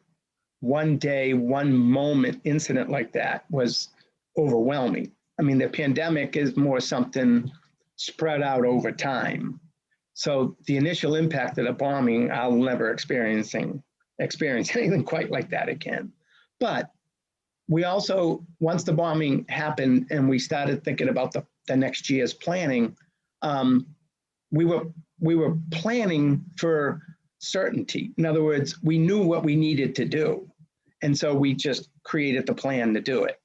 one day, one moment incident like that was overwhelming. I mean, the pandemic is more something spread out over time. So the initial impact of the bombing, I'll never experience anything quite like that again. But we also, once the bombing happened and we started thinking about the next year's planning, we were planning for certainty. In other words, we knew what we needed to do. And so we just created the plan to do it.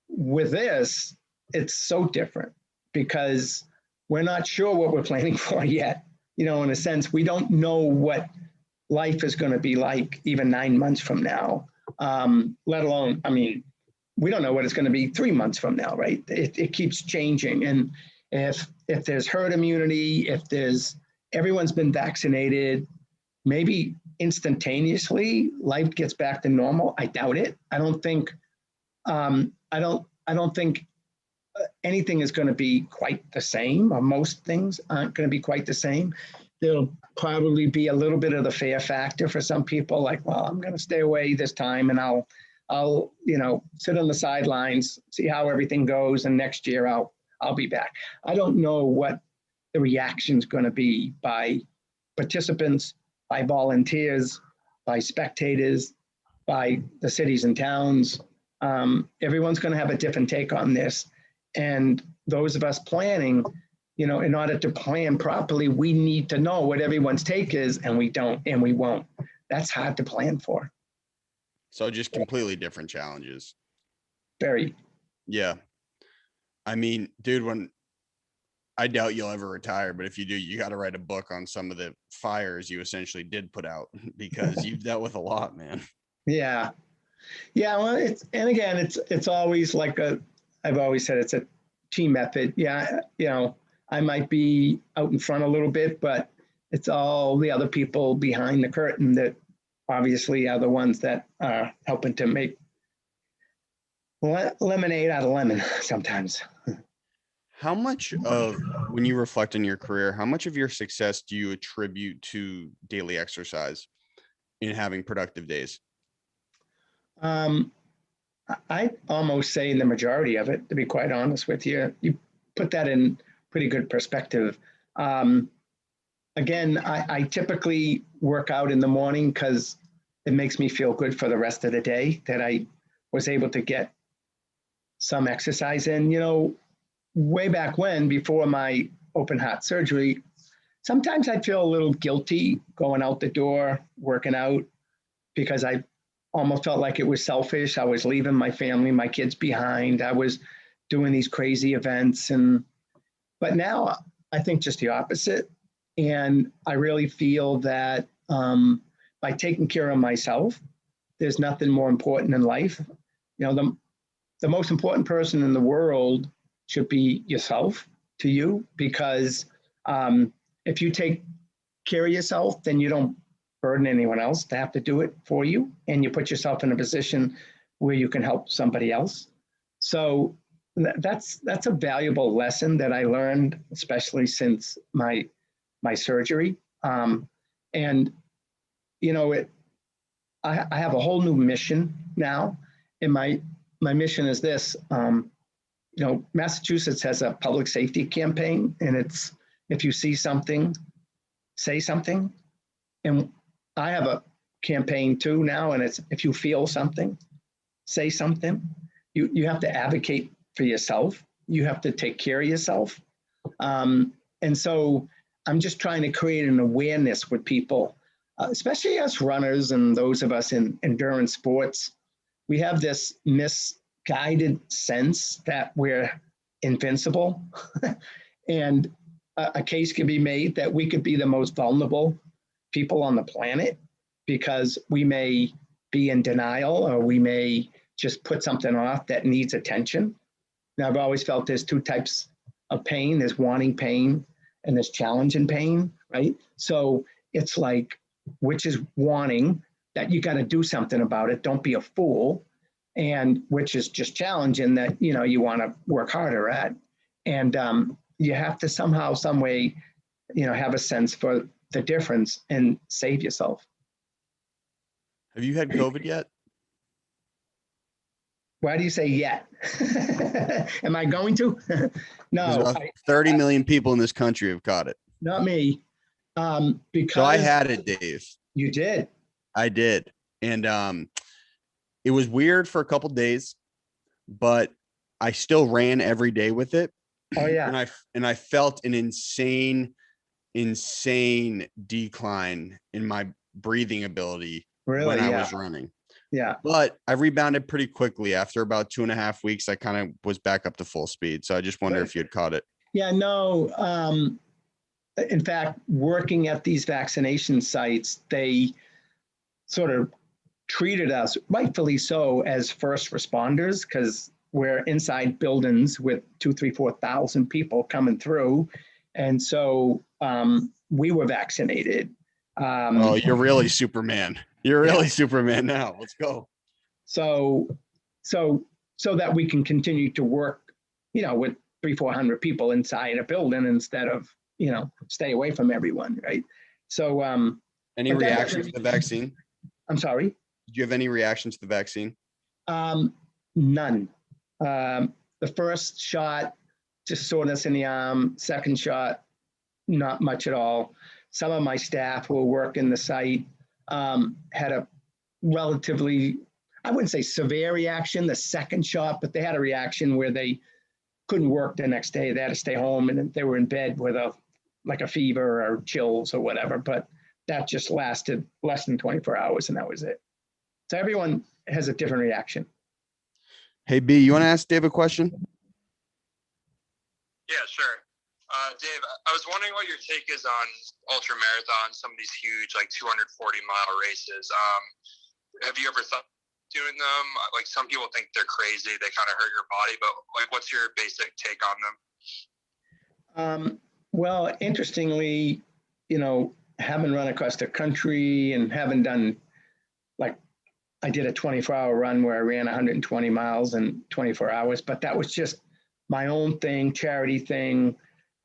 With this, it's so different because we're not sure what we're planning for yet. In a sense, we don't know what life is going to be like even 9 months from now, let alone, we don't know what it's going to be 3 months from now, right? It keeps changing. And if there's herd immunity, everyone's been vaccinated, maybe instantaneously life gets back to normal. I doubt it. I don't think anything is going to be quite the same, or most things aren't going to be quite the same. There'll probably be a little bit of the fear factor for some people, like, well, I'm going to stay away this time and I'll sit on the sidelines, see how everything goes, and next year I'll be back. I don't know what the reaction is going to be by participants, by volunteers, by spectators, by the cities and towns. Everyone's going to have a different take on this. And those of us planning, in order to plan properly, we need to know what everyone's take is, and we don't, and we won't. That's hard to plan for.
So just completely different challenges.
Very.
Yeah. Dude, when I doubt you'll ever retire, but if you do, you got to write a book on some of the fires you essentially did put out, because you've dealt with a lot, man.
Yeah. Yeah. Well, it's always like I've always said, it's a team effort. Yeah. I might be out in front a little bit, but it's all the other people behind the curtain that obviously are the ones that are helping to make lemonade out of lemon sometimes.
How much of, when you reflect on your career, how much of your success do you attribute to daily exercise in having productive days?
I almost say the majority of it, to be quite honest with you. You put that in pretty good perspective. Again, I typically work out in the morning because it makes me feel good for the rest of the day that I was able to get some exercise in. Way back when, before my open heart surgery, sometimes I'd feel a little guilty going out the door, working out, because I almost felt like it was selfish. I was leaving my family, my kids behind. I was doing these crazy events. But now I think just the opposite. And I really feel that by taking care of myself, there's nothing more important in life. The most important person in the world should be yourself to you, because if you take care of yourself, then you don't burden anyone else to have to do it for you, and you put yourself in a position where you can help somebody else. So that's a valuable lesson that I learned, especially since my surgery. I have a whole new mission now, and my mission is this. Massachusetts has a public safety campaign, and it's, if you see something, say something. And I have a campaign too now, and it's, if you feel something, say something. You have to advocate for yourself. You have to take care of yourself. And so I'm just trying to create an awareness with people, especially us runners and those of us in endurance sports. We have this misguided sense that we're invincible. And a case can be made that we could be the most vulnerable people on the planet because we may be in denial, or we may just put something off that needs attention. Now, I've always felt there's two types of pain. There's wanting pain and there's challenging pain, right? So it's like, which is wanting, that you got to do something about it. Don't be a fool. And which is just challenging, that, you want to work harder at. And you have to somehow, some way, have a sense for the difference and save yourself.
Have you had COVID yet?
Why do you say yet? Am I going to? No.
About 30 million people in this country have caught it.
Not me. Because
So I had it, Dave.
you did.
I did. And it was weird for a couple days, but I still ran every day with it.
Oh yeah.
And I felt an insane decline in my breathing ability
Really?
when I
Yeah.
was running.
Yeah.
But I rebounded pretty quickly. After about 2.5 weeks, I kind of was back up to full speed. So I just wonder if you had caught it.
Yeah, no. In fact, working at these vaccination sites, they sort of treated us, rightfully so, as first responders, because we're inside buildings with 2, 3, 4,000 people coming through. And so we were vaccinated.
Oh, you're really Superman. You're really Superman now. Let's go.
So that we can continue to work, with 300-400 people inside a building instead of, stay away from everyone, right? So
any reaction to the vaccine?
I'm sorry?
Did you have any reaction to the vaccine?
None. The first shot, just soreness in the arm. Second shot, not much at all. Some of my staff who work in the site had a relatively, I wouldn't say severe reaction, the second shot, but they had a reaction where they couldn't work the next day. They had to stay home and they were in bed with a fever or chills or whatever, but that just lasted less than 24 hours and that was it. So everyone has a different reaction.
Hey, B, you want to ask Dave a question?
Yeah, sure. Dave, I was wondering what your take is on ultra marathons, some of these huge, 240-mile races. Have you ever thought doing them? Like, some people think they're crazy. They kind of hurt your body, but what's your basic take on them?
Well, interestingly, having run across the country and having done, I did a 24-hour run where I ran 120 miles in 24 hours, but that was just my own thing, charity thing.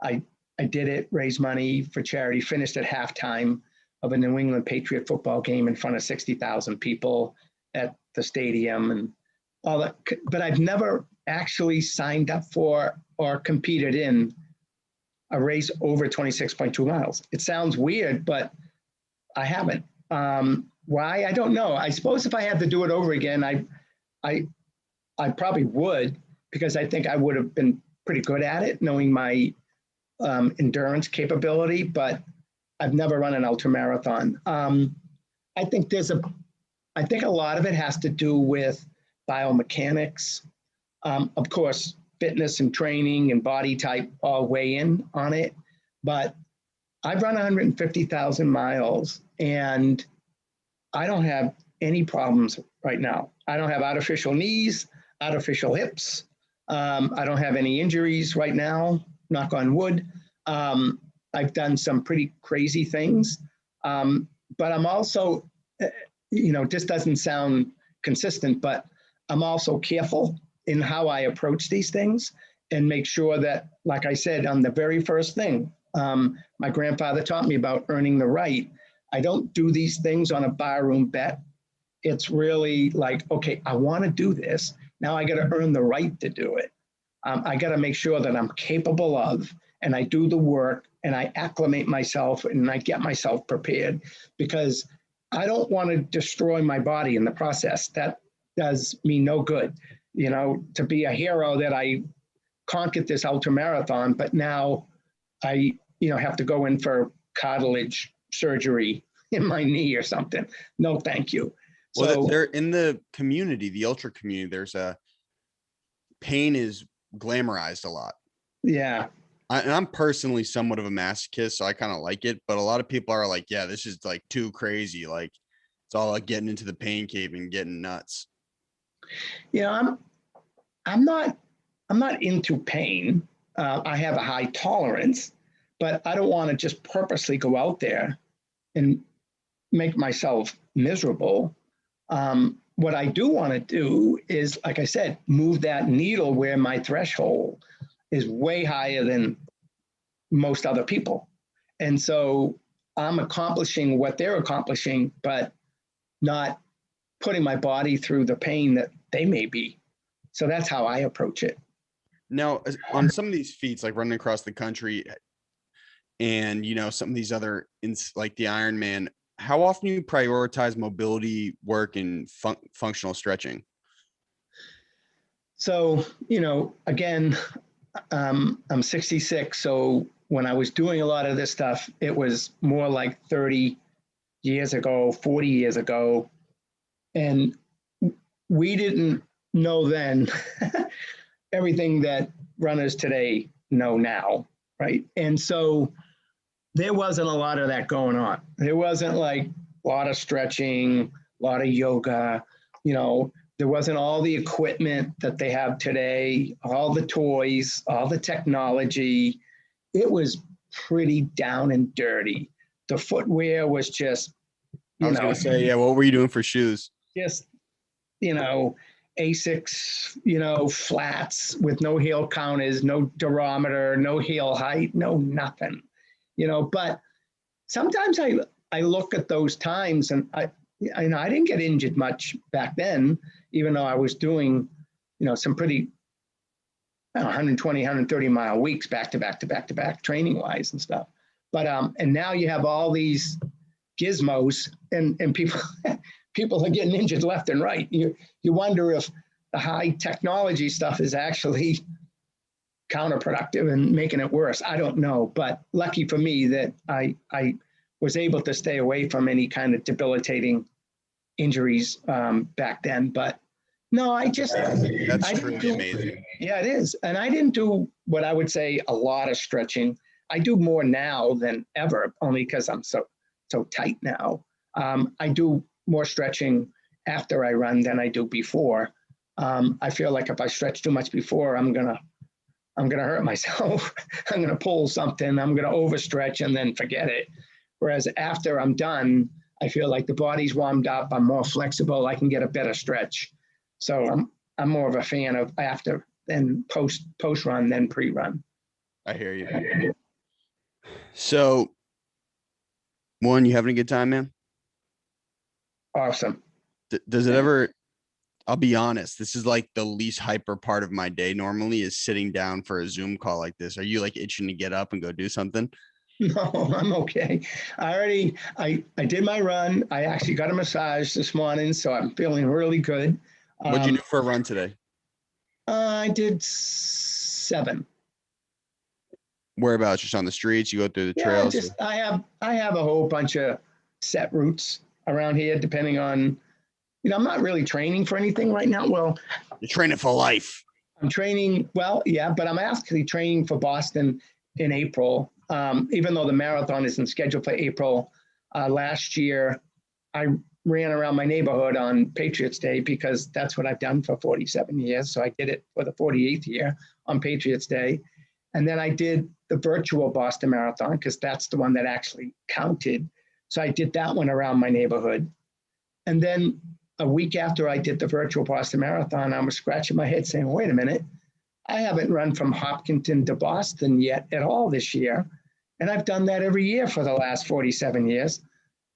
I did it, raised money for charity, finished at halftime of a New England Patriot football game in front of 60,000 people at the stadium and all that. But I've never actually signed up for or competed in a race over 26.2 miles. It sounds weird, but I haven't. Why? I don't know. I suppose if I had to do it over again, I probably would, because I think I would have been pretty good at it, knowing my endurance capability, but I've never run an ultra marathon. I think a lot of it has to do with biomechanics. Of course, fitness and training and body type all weigh in on it, but I've run 150,000 miles and I don't have any problems right now. I don't have artificial knees, artificial hips. I don't have any injuries right now, knock on wood. I've done some pretty crazy things, but I'm also, this doesn't sound consistent, but I'm also careful in how I approach these things and make sure that, like I said, on the very first thing, my grandfather taught me about earning the right. I don't do these things on a barroom bet. It's really like, okay, I want to do this. Now I got to earn the right to do it. I got to make sure that I'm capable of, and I do the work and I acclimate myself and I get myself prepared, because I don't want to destroy my body in the process. That does me no good. To be a hero that I conquered this ultra marathon, but now I, have to go in for cartilage surgery in my knee or something. No, thank you.
Well, they're in the community, the ultra community, there's pain is glamorized a lot.
Yeah.
And I'm personally somewhat of a masochist, so I kind of like it. But a lot of people are like, yeah, this is too crazy. It's all getting into the pain cave and getting nuts.
I'm not into pain. I have a high tolerance, but I don't want to just purposely go out there and make myself miserable. What I do want to do is, like I said, move that needle where my threshold is way higher than most other people. And so I'm accomplishing what they're accomplishing, but not putting my body through the pain that they may be. So that's how I approach it.
Now, on some of these feats, like running across the country, and, some of these other like the Ironman, how often do you prioritize mobility work and functional stretching?
So, again, I'm 66. So when I was doing a lot of this stuff, it was more like 30 years ago, 40 years ago. And we didn't know then everything that runners today know now, right? And so there wasn't a lot of that going on. There wasn't like a lot of stretching, a lot of yoga, there wasn't all the equipment that they have today, all the toys, all the technology. It was pretty down and dirty. The footwear was just,
I was going to say, yeah, what were you doing for shoes?
Just, Asics, flats with no heel counters, no durometer, no heel height, no nothing, but sometimes I look at those times and I didn't get injured much back then, even though I was doing, some pretty 120, 130 mile weeks back to back training wise and stuff. But, and now you have all these gizmos and people, people are getting injured left and right. You wonder if the high technology stuff is actually counterproductive and making it worse. I don't know, but lucky for me that I was able to stay away from any kind of debilitating injuries back then. But no,
that's truly amazing.
Yeah, it is. And I didn't do what I would say a lot of stretching. I do more now than ever, only because I'm so tight now. I do more stretching after I run than I do before. I feel like if I stretch too much before, I'm gonna hurt myself. I'm gonna pull something. I'm gonna overstretch and then forget it. Whereas after I'm done, I feel like the body's warmed up. I'm more flexible. I can get a better stretch. So I'm more of a fan of after than post run than pre-run.
I hear you. So, you having a good time, man?
Awesome.
Does it ever? I'll be honest. This is like the least hyper part of my day. Normally, is sitting down for a Zoom call like this. Are you like itching to get up and go do something?
No, I'm okay. I did my run. I actually got a massage this morning, so I'm feeling really good.
What'd you do for a run today?
I did 7.
Whereabouts? Just on the streets? You go through the trails?
I have a whole bunch of set routes around here, depending on, I'm not really training for anything right now. Well,
you're training for life.
I'm training. Well, yeah, but I'm actually training for Boston in April. Even though the marathon isn't scheduled for April, last year I ran around my neighborhood on Patriots Day because that's what I've done for 47 years. So I did it for the 48th year on Patriots Day. And then I did the virtual Boston Marathon because that's the one that actually counted. So I did that one around my neighborhood. And then a week after I did the virtual Boston Marathon, I was scratching my head saying, wait a minute, I haven't run from Hopkinton to Boston yet at all this year. And I've done that every year for the last 47 years.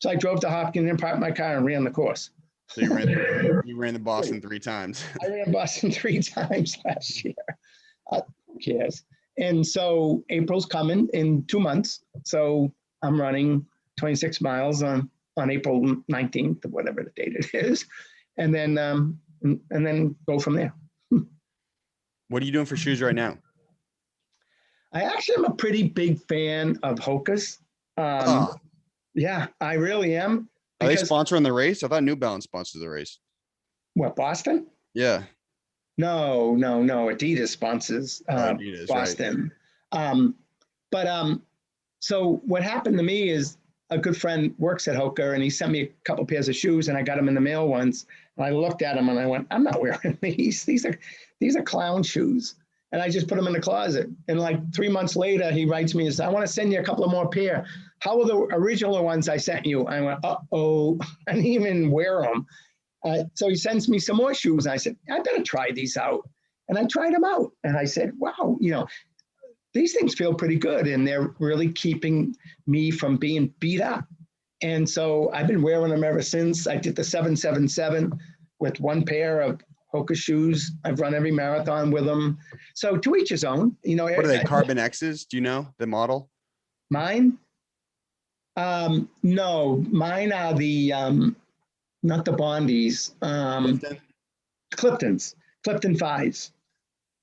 So I drove to Hopkinton, parked my car, and ran the course.
So you ran the Boston 3 times.
I ran Boston 3 times last year. Who cares? And so April's coming in 2 months. So I'm running 26 miles on April 19th, or whatever the date it is. And then go from there.
What are you doing for shoes right now?
I actually am a pretty big fan of Hoka's. Yeah, I really am.
Are they sponsoring the race? I thought New Balance sponsors the race.
What, Boston?
Yeah.
No. Adidas sponsors
Adidas,
Boston. Right. So what happened to me is a good friend works at Hoka, and he sent me a couple pairs of shoes, and I got them in the mail once. And I looked at them and I went, I'm not wearing these. These are clown shoes. And I just put them in the closet. And like 3 months later, he writes me and says, I want to send you a couple of more pair. How are the original ones I sent you? I went, uh-oh, I didn't even wear them. So he sends me some more shoes. And I said, I better try these out. And I tried them out. And I said, wow, these things feel pretty good. And they're really keeping me from being beat up. And so I've been wearing them ever since. I did the 777 with one pair of Hoka shoes. I've run every marathon with them. So to each his own.
What are they, Carbon X's? Do you know the model?
Mine? No, mine are the not the Bondies. Clifton's, Clifton Fives.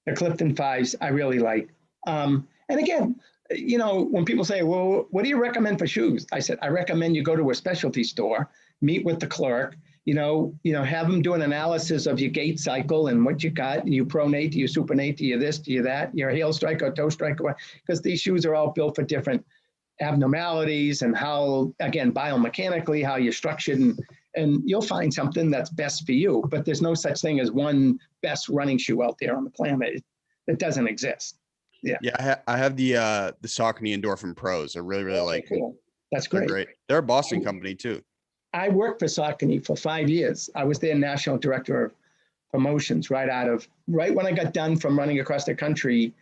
The Clifton Fives I really like. And again, you know, when people say, well, what do you recommend for shoes? I said, I recommend you go to a specialty store, meet with the clerk, you know, have them do an analysis of your gait cycle and what you got. Do you pronate? Do you supinate? Do you this? Do you that? Your heel strike or toe strike? Because these shoes are all built for different abnormalities and how, again, biomechanically, how you're structured, and you'll find something that's best for you. But there's no such thing as one best running shoe out there on the planet. It doesn't exist. Yeah.
Yeah. I have the Saucony Endorphin Pros. I really like
cool. That's great.
They're great. They're a Boston company too.
I worked for Saucony for 5 years. I was their national director of promotions right when I got done from running across the country.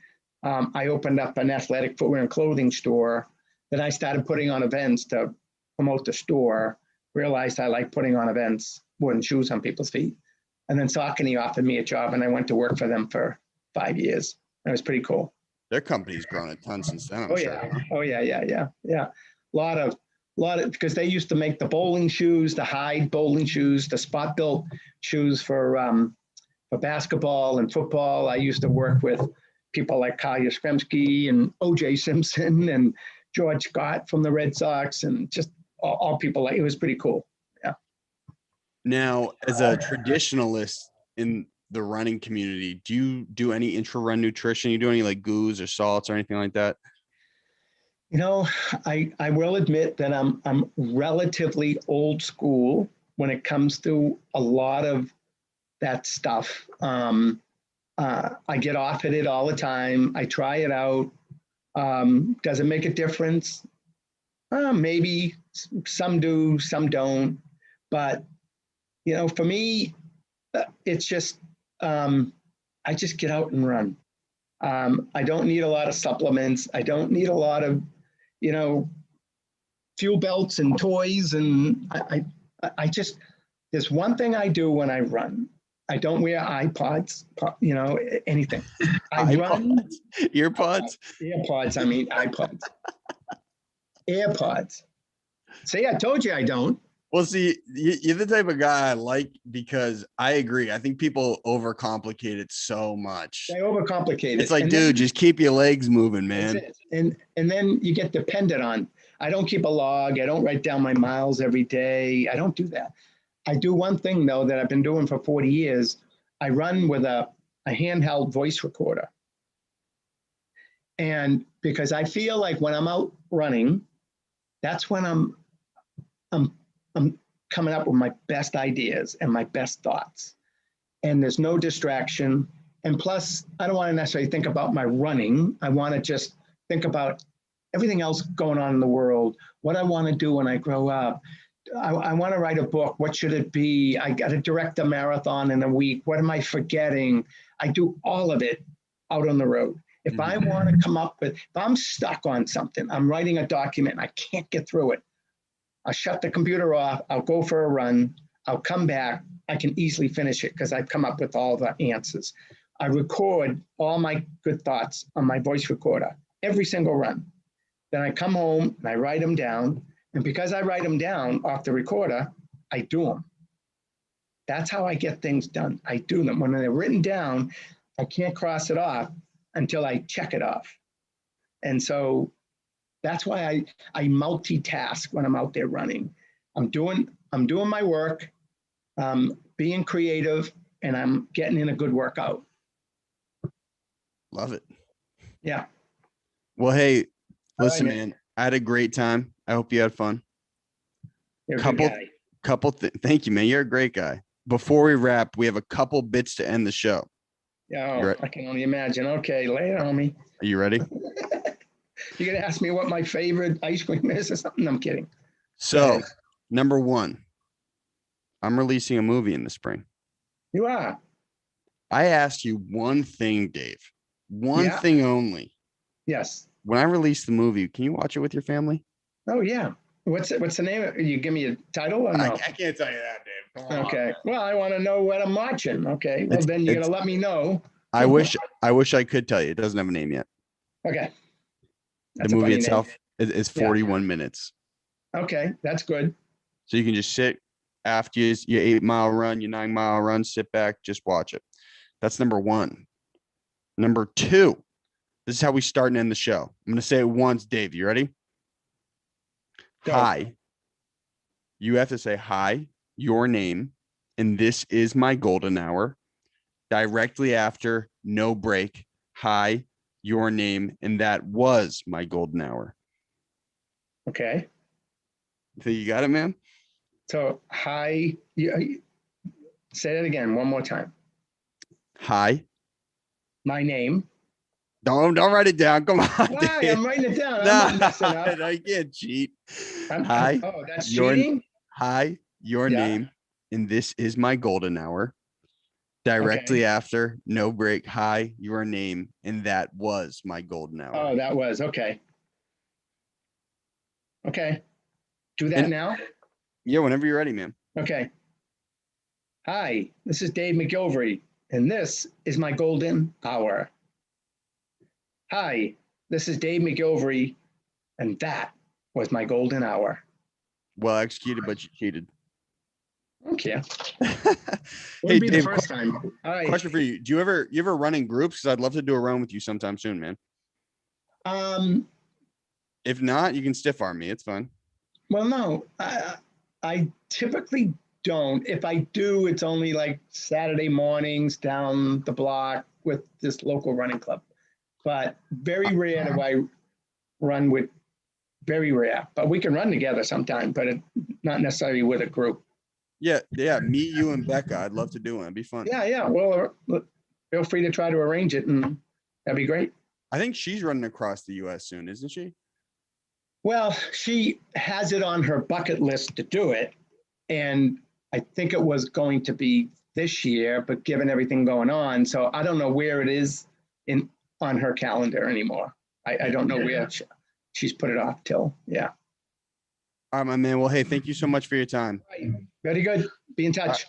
I opened up an athletic footwear and clothing store. Then I started putting on events to promote the store, realized I like putting on events more than shoes on people's feet. And then Saucony offered me a job and I went to work for them for 5 years. It was pretty cool.
Their company's grown a ton since then.
I'm sure. Yeah. Oh yeah. A lot of, because they used to make the bowling shoes, the hide bowling shoes, the spot built shoes for basketball and football. I used to work with people like Kyle Yastrzemski and O.J. Simpson and George Scott from the Red Sox, and just all people like, it was pretty cool. Yeah.
Now, as a traditionalist in the running community, do you do any intra-run nutrition? You do any like goos or salts or anything like that?
You know, I will admit that I'm relatively old school when it comes to a lot of that stuff. I get off at it all the time. I try it out. Does it make a difference? Maybe some do, some don't. But, you know, for me, it's just, I just get out and run. I don't need a lot of supplements. I don't need a lot of, you know, fuel belts and toys. And I just, there's one thing I do when I run. I don't wear iPods, you know, anything. I run.
Earpods?
AirPods, I mean iPods. AirPods. See, I told you I don't.
Well, see, you're the type of guy I like, because I agree. I think people overcomplicate it so much.
They overcomplicate it.
It's like, dude, just keep your legs moving, man.
And then you get dependent on. I don't keep a log. I don't write down my miles every day. I don't do that. I do one thing, though, that I've been doing for 40 years. I run with a handheld voice recorder. And because I feel like when I'm out running, that's when I'm coming up with my best ideas and my best thoughts. And there's no distraction. And plus, I don't want to necessarily think about my running. I want to just think about everything else going on in the world, what I want to do when I grow up. I want to write a book. What should it be? I got to direct a marathon in a week. What am I forgetting? I do all of it out on the road. If I want to come up with, if I'm stuck on something, I'm writing a document and I can't get through it, I'll shut the computer off. I'll go for a run. I'll come back. I can easily finish it because I've come up with all the answers. I record all my good thoughts on my voice recorder, every single run. Then I come home and I write them down. And because I write them down off the recorder, I do them. That's how I get things done. I do them. When they're written down, I can't cross it off until I check it off. And so that's why I multitask when I'm out there running. I'm doing my work, being creative, and I'm getting in a good workout.
Love it.
Yeah.
Well, hey, listen, man, I had a great time. I hope you had fun.
You're a good guy.
Thank you, man. You're a great guy. Before we wrap, we have a couple bits to end the show.
Yeah, I can only imagine. Okay, lay it on me.
Are you ready?
You're going to ask me what my favorite ice cream is or something? I'm kidding.
So, number one, I'm releasing a movie in the spring.
You are?
I asked you one thing, Dave. One thing only.
Yes.
When I release the movie, can you watch it with your family?
Oh, yeah. What's the name? You give me a title or no?
I can't tell you that, Dave. Come on.
Okay. Well, I want to know what I'm watching. Okay. Well, then you're going to let me know.
I wish I could tell you. It doesn't have a name yet.
Okay.
The movie itself It's 41 minutes.
Okay, that's good.
So you can just sit after your 8-mile run, your 9-mile run, sit back, just watch it. That's number one. Number two, this is how we start and end the show. I'm going to say it once, Dave. You ready?
Go.
Hi. You have to say hi, your name, and this is my golden hour. Directly after, no break. Hi, your name, and that was my golden hour.
Okay.
So you got it, man?
So, hi. Say that again one more time.
Hi.
My name.
Don't write it down. Come on.
Why?
Dave.
I'm writing it down. I'm
Nah,
not messing up.
I can't cheat. Hi.
Oh, that's
your,
cheating?
Hi, your name, and this is my golden hour. Directly after, no break. Hi, your name, and that was my golden hour.
Oh, that was. Okay. Okay. Do that now?
Yeah, whenever you're ready, man.
Okay. Hi, this is Dave McGillivray's, and this is my golden hour. Hi, this is Dave McGillivray's, and that was my golden hour.
Well executed, but you cheated.
Okay.
Hey,
be
Dave,
the first time. All right.
Question for you. Do you ever run in groups? Because I'd love to do a run with you sometime soon, man. If not, you can stiff arm me. It's fine.
Well, no, I typically don't. If I do, it's only like Saturday mornings down the block with this local running club. But very rare do I run with, very rare. But we can run together sometime, but not necessarily with a group.
Yeah. Me, you, and Becca. I'd love to do one. It'd be fun.
Yeah. Well, feel free to try to arrange it, and that'd be great.
I think she's running across the U.S. soon, isn't she?
Well, she has it on her bucket list to do it. And I think it was going to be this year, but given everything going on, so I don't know where it is on her calendar anymore. I don't know where she's put it off till. Yeah.
All right, my man. Well, hey, thank you so much for your time.
Very good. Be in touch.